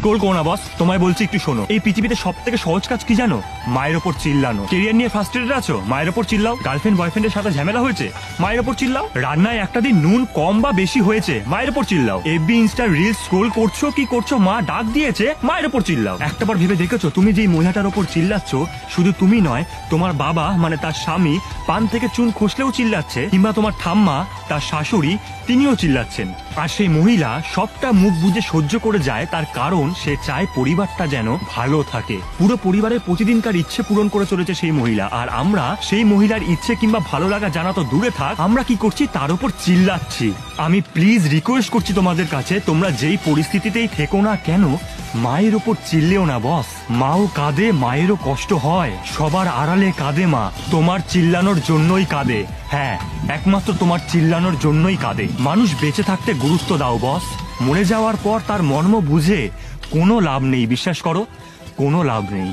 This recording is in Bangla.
ট্রোল করো না বস, তোমায় বলছি একটু শোনো। এই পৃথিবীতে সব থেকে সহজ কাজ কি জানো? মায়ের ওপর চিল্লানো। কেরিয়ার নিয়ে ফ্রাস্ট্রেটেড আছো, মায়ের ওপর চিল্লাও। গার্লফ্রেন্ড বয়ফ্রেন্ডের সাথে ঝামেলা হয়েছে, মায়ের ওপর চিল্লাও। রান্নায় একটা দিন নুন কম বা বেশি হয়েছে, মায়ের ওপর চিল্লাও। এফবি ইনস্টা রিলস স্ক্রোল করছো কি করছো, মা ডাক দিয়েছে, মায়ের ওপর চিল্লাও। একটাবার ভেবে দেখেছো তুমি যেই মহিলাটার ওপর চিল্লাচ্ছ, শুধু তুমি নয়, তোমার বাবা মানে তার স্বামী পান থেকে চুন খসলেও চিল্লাচ্ছে, কিংবা তোমার ঠাম্মা তার শাশুড়ি তিনিও চিল্লাচ্ছেন। আর সেই মহিলা সবটা মুখ বুজে সহ্য করে যায়, তার কারণ সে চায় পরিবারটা যেন ভালো থাকে। পুরো পরিবারের প্রতিদিনকার ইচ্ছে পূরণ করে চলেছে সেই মহিলা, আর আমরা সেই মহিলার ইচ্ছে কিংবা ভালো লাগা জানা তো দূরে থাক, আমরা কি করছি তার উপর চিল্লাচ্ছি। আমি প্লিজ রিকোয়েস্ট করছি তোমাদের কাছে, তোমরা যেই পরিস্থিতিতেই থেকো না কেন, মায়ের ওপর চিল্লেও না বস। মাও কাঁদে, মায়েরও কষ্ট হয়, সবার আড়ালে কাঁদে মা, তোমার চিল্লানোর জন্যই কাঁদে। হ্যাঁ, একমাত্র তোমার চিল্লানোর জন্যই কাঁদে। মানুষ বেঁচে থাকতে গুরুত্ব দাও বস, মরে যাওয়ার পর তার মর্ম বুঝে কোনো লাভ নেই, বিশ্বাস করো, কোনো লাভ নেই।